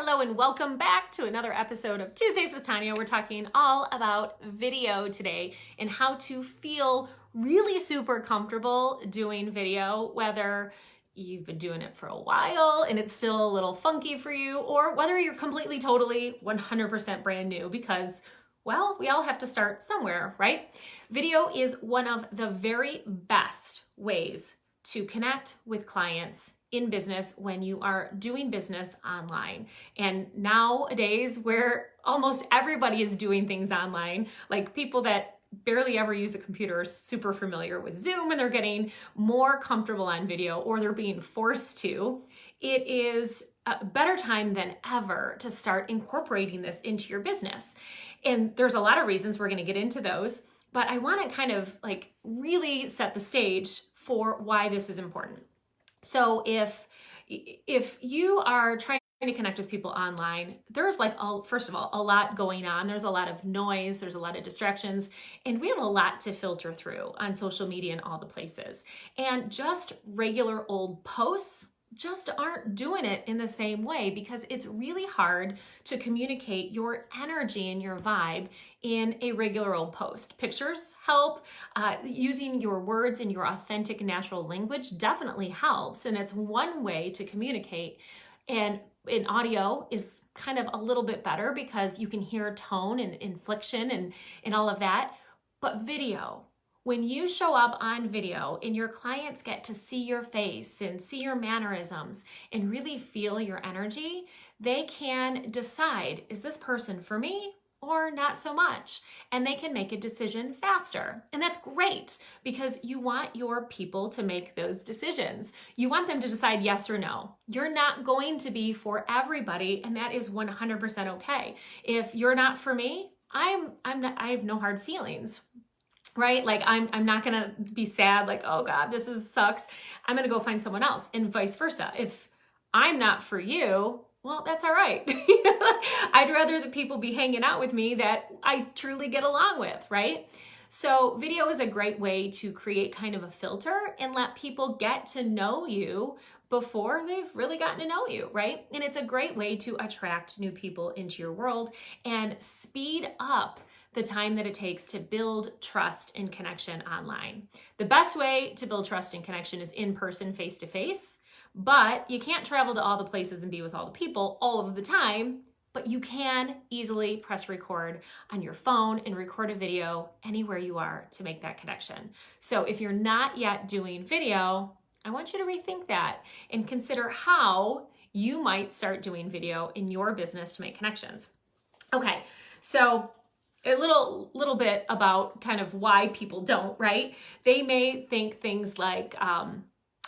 Hello and welcome back to another episode of Tuesdays with Tanya. We're talking all about video today and how to feel really super comfortable doing video, whether you've been doing it for a while and it's still a little funky for you, or whether you're completely, totally 100% brand new because, well, we all have to start somewhere, right? Video is one of the very best ways to connect with clients in business when you are doing business online. And nowadays, where almost everybody is doing things online, like people that barely ever use a computer are super familiar with Zoom and they're getting more comfortable on video, or they're being forced to, it is a better time than ever to start incorporating this into your business. And there's a lot of reasons, we're going to get into those, but I want to kind of like really set the stage for why this is important. So if you are trying to connect with people online, there's first of all, a lot going on. There's a lot of noise, there's a lot of distractions, and we have a lot to filter through on social media and all the places. And just regular old posts just aren't doing it in the same way, because it's really hard to communicate your energy and your vibe in a regular old post. Pictures help. Using your words and your authentic natural language definitely helps, and it's one way to communicate. And in audio is kind of a little bit better because you can hear tone and inflection and all of that. But video, when you show up on video and your clients get to see your face and see your mannerisms and really feel your energy, they can decide, is this person for me or not so much? And they can make a decision faster. And that's great because you want your people to make those decisions. You want them to decide yes or no. You're not going to be for everybody, and that is 100% okay. If you're not for me, I have no hard feelings. Right? Like I'm not going to be sad, like, oh God, sucks. I'm going to go find someone else, and vice versa. If I'm not for you, well, that's all right. I'd rather the people be hanging out with me that I truly get along with, right? So video is a great way to create kind of a filter and let people get to know you before they've really gotten to know you, right? And it's a great way to attract new people into your world and speed up the time that it takes to build trust and connection online. The best way to build trust and connection is in person, face to face, but you can't travel to all the places and be with all the people all of the time, but you can easily press record on your phone and record a video anywhere you are to make that connection. So if you're not yet doing video, I want you to rethink that and consider how you might start doing video in your business to make connections. Okay, so a little bit about kind of why people don't, right? They may think things like, I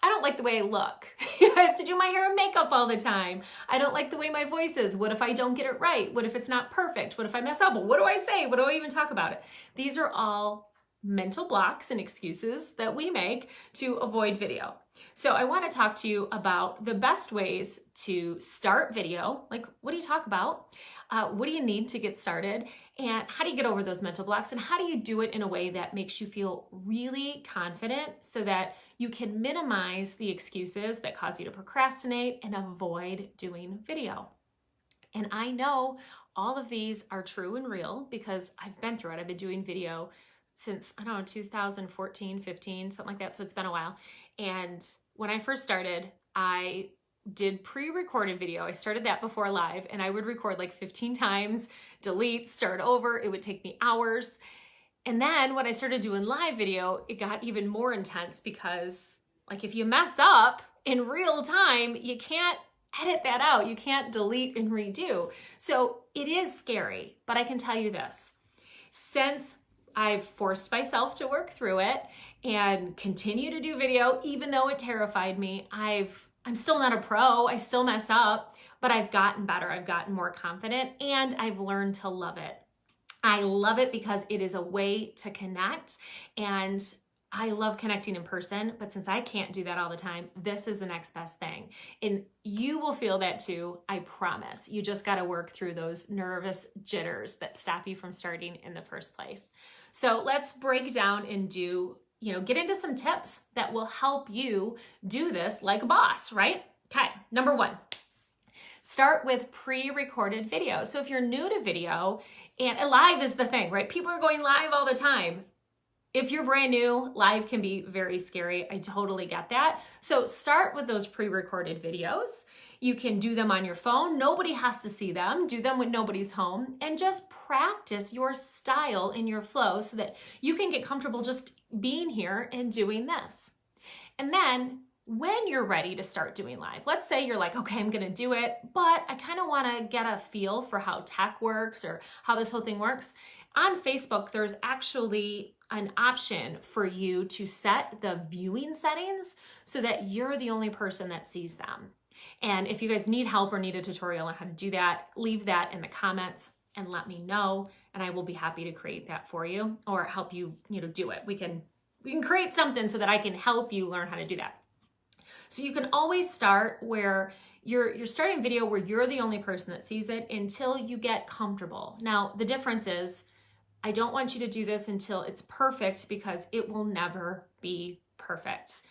don't like the way I look. I have to do my hair and makeup all the time. I don't like the way my voice is. What if I don't get it right? What if it's not perfect? What if I mess up? What do I say? What do I even talk about it? These are all mental blocks and excuses that we make to avoid video. So I want to talk to you about the best ways to start video. Like, what do you talk about? What do you need to get started? And how do you get over those mental blocks? And how do you do it in a way that makes you feel really confident so that you can minimize the excuses that cause you to procrastinate and avoid doing video? And I know all of these are true and real because I've been through it. I've been doing video since, 2014, 15, something like that. So it's been a while. And when I first started, I did pre-recorded video. I started that before live, and I would record like 15 times, delete, start over. It would take me hours. And then when I started doing live video, it got even more intense because like if you mess up in real time, you can't edit that out. You can't delete and redo. So it is scary, but I can tell you this, since I've forced myself to work through it and continue to do video, even though it terrified me, I'm still not a pro. I still mess up, but I've gotten better. I've gotten more confident, and I've learned to love it. I love it because it is a way to connect, and I love connecting in person, but since I can't do that all the time, this is the next best thing. And you will feel that too, I promise. You just got to work through those nervous jitters that stop you from starting in the first place. So let's break down and get into some tips that will help you do this like a boss, right? Okay, number one, Start with pre-recorded video. So if you're new to video, and live is the thing, right? People are going live all the time. If you're brand new, live can be very scary. I totally get that. So start with those pre-recorded videos. You can do them on your phone. Nobody has to see them. Do them when nobody's home, and just practice your style and your flow so that you can get comfortable just being here and doing this. And then when you're ready to start doing live, let's say you're like, okay, I'm gonna do it, but I kind of wanna get a feel for how tech works or how this whole thing works. On Facebook, there's actually an option for you to set the viewing settings so that you're the only person that sees them. And if you guys need help or need a tutorial on how to do that, leave that in the comments and let me know, and I will be happy to create that for you or help you, do it. We can create something so that I can help you learn how to do that. So you can always start where you're starting video where you're the only person that sees it until you get comfortable. Now, the difference is I don't want you to do this until it's perfect, because it will never be perfect.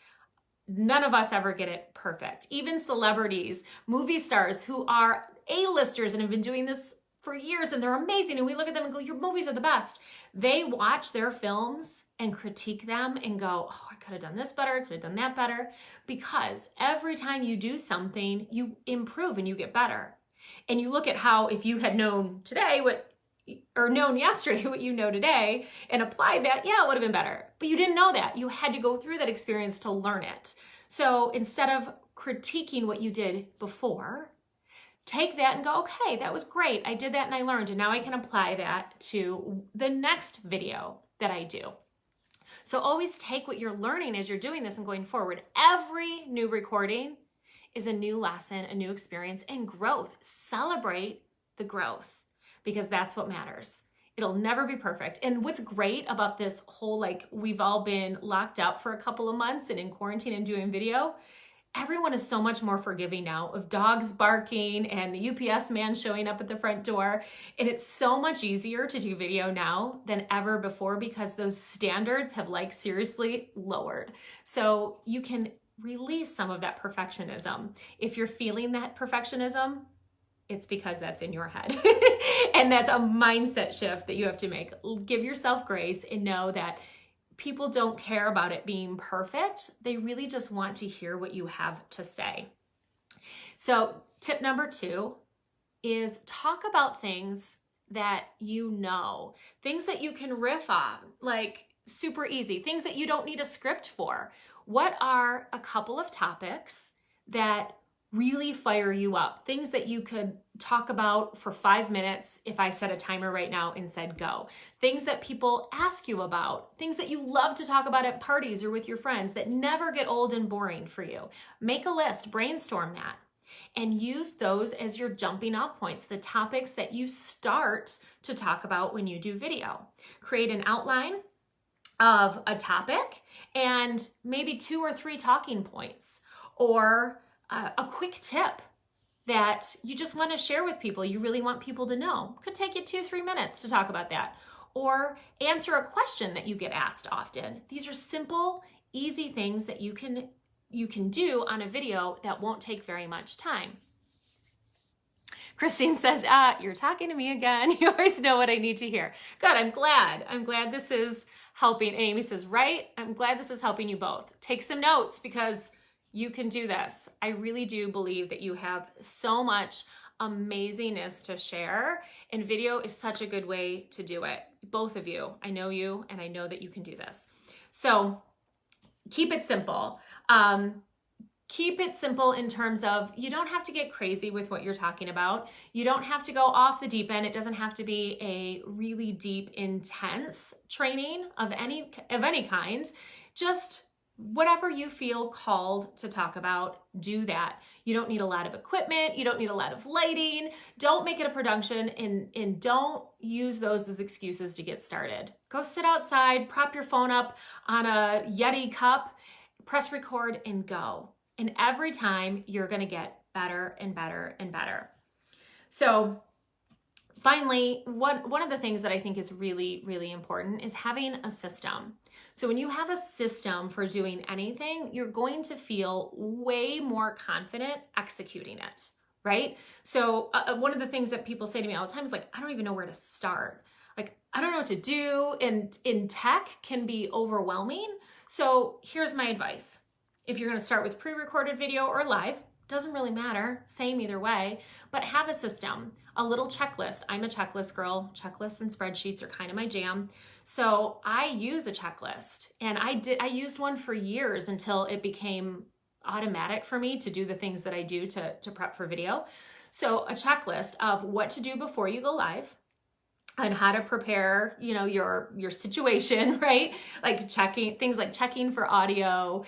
None of us ever get it perfect. Even celebrities, movie stars who are A-listers and have been doing this for years and they're amazing, and we look at them and go, your movies are the best. They watch their films and critique them and go, oh, I could have done this better, I could have done that better. Because every time you do something, you improve and you get better. And you look at how, if you had known today known yesterday what you know today and applied that, yeah, it would have been better. But you didn't know that. You had to go through that experience to learn it. So instead of critiquing what you did before, take that and go, okay, that was great. I did that and I learned, and now I can apply that to the next video that I do. So always take what you're learning as you're doing this and going forward. Every new recording is a new lesson, a new experience, and growth. Celebrate the growth, because that's what matters. It'll never be perfect. And what's great about this whole, we've all been locked up for a couple of months and in quarantine and doing video, everyone is so much more forgiving now of dogs barking and the UPS man showing up at the front door. And it's so much easier to do video now than ever before, because those standards have seriously lowered. So you can release some of that perfectionism. If you're feeling that perfectionism, it's because that's in your head. And that's a mindset shift that you have to make. Give yourself grace and know that people don't care about it being perfect. They really just want to hear what you have to say. So tip number 2 is talk about things that you know, things that you can riff on, super easy, things that you don't need a script for. What are a couple of topics that really fire you up? Things that you could talk about for 5 minutes if I set a timer right now and said go. Things that people ask you about, things that you love to talk about at parties or with your friends that never get old and boring for you. Make a list, brainstorm that, and use those as your jumping off points, the topics that you start to talk about when you do video. Create an outline of a topic and maybe 2 or 3 talking points, or a quick tip that you just want to share with people, you really want people to know. Could take you 2-3 minutes to talk about that. Or answer a question that you get asked often. These are simple, easy things that you can do on a video that won't take very much time. Christine says, you're talking to me again. You always know what I need to hear. Good, I'm glad. I'm glad this is helping. And Amy says, right? I'm glad this is helping you both. Take some notes, because you can do this. I really do believe that you have so much amazingness to share, and video is such a good way to do it. Both of you, I know you, and I know that you can do this. So keep it simple. Keep it simple in terms of you don't have to get crazy with what you're talking about. You don't have to go off the deep end. It doesn't have to be a really deep, intense training of any kind. Just whatever you feel called to talk about, do that. You don't need a lot of equipment. You don't need a lot of lighting. Don't make it a production, and don't use those as excuses to get started. Go sit outside, prop your phone up on a Yeti cup, press record, and go. And every time you're going to get better and better and better. So finally, one of the things that I think is really, really important is having a system. So when you have a system for doing anything, you're going to feel way more confident executing it, right? So one of the things that people say to me all the time is like, I don't even know where to start. Like, I don't know what to do. And in tech can be overwhelming. So here's my advice. If you're going to start with pre-recorded video or live, doesn't really matter, same either way, but have a system, a little checklist. I'm a checklist girl. Checklists and spreadsheets are kind of my jam. So I use a checklist, and I used one for years until it became automatic for me to do the things that I do to prep for video. So a checklist of what to do before you go live, and how to prepare, your situation, right? Like things like checking for audio,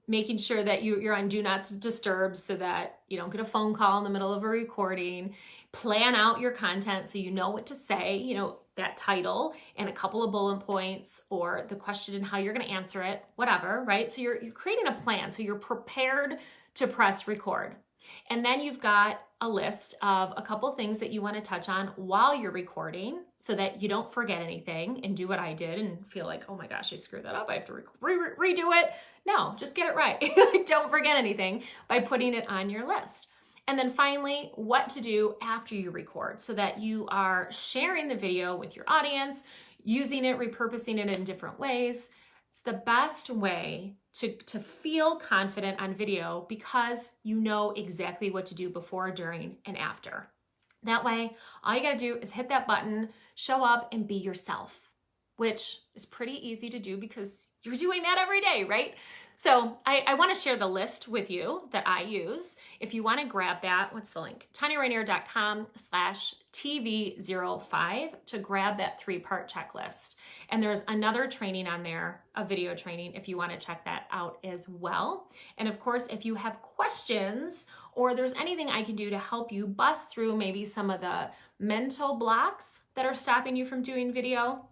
making sure that you're on do not disturb so that you don't get a phone call in the middle of a recording. Plan out your content so you know what to say, that title and a couple of bullet points or the question and how you're going to answer it, whatever, right? So you're creating a plan. So you're prepared to press record. And then you've got a list of a couple things that you want to touch on while you're recording so that you don't forget anything and do what I did and feel like, oh my gosh, I screwed that up. I have to redo it. No, just get it right. Don't forget anything by putting it on your list. And then finally, what to do after you record so that you are sharing the video with your audience, using it, repurposing it in different ways. It's the best way to feel confident on video because you know exactly what to do before, during, and after. That way, all you gotta do is hit that button, show up, and be yourself, which is pretty easy to do because you're doing that every day, right? So I wanna share the list with you that I use. If you wanna grab that, what's the link? TanyaRainier.com/TV05 to grab that 3-part checklist. And there's another training on there, a video training, if you wanna check that out as well. And of course, if you have questions or there's anything I can do to help you bust through maybe some of the mental blocks that are stopping you from doing video,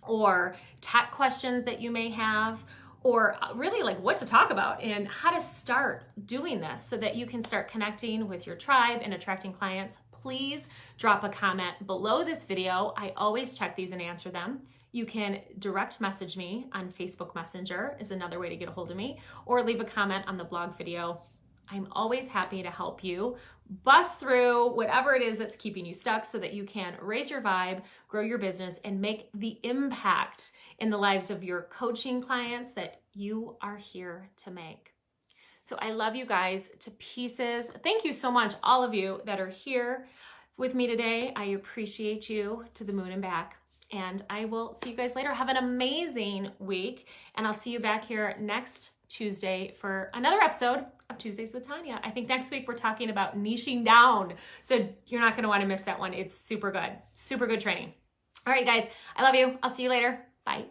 or tech questions that you may have, or really like what to talk about and how to start doing this so that you can start connecting with your tribe and attracting clients, please drop a comment below this video. I always check these and answer them. You can direct message me on Facebook Messenger is another way to get a hold of me, or leave a comment on the blog video. I'm always happy to help you bust through whatever it is that's keeping you stuck so that you can raise your vibe, grow your business, and make the impact in the lives of your coaching clients that you are here to make. So I love you guys to pieces. Thank you so much, all of you that are here with me today. I appreciate you to the moon and back. And I will see you guys later. Have an amazing week. And I'll see you back here next Tuesday for another episode of Tuesdays with Tanya. I think next week we're talking about niching down. So you're not going to want to miss that one. It's super good. Super good training. All right, guys. I love you. I'll see you later. Bye.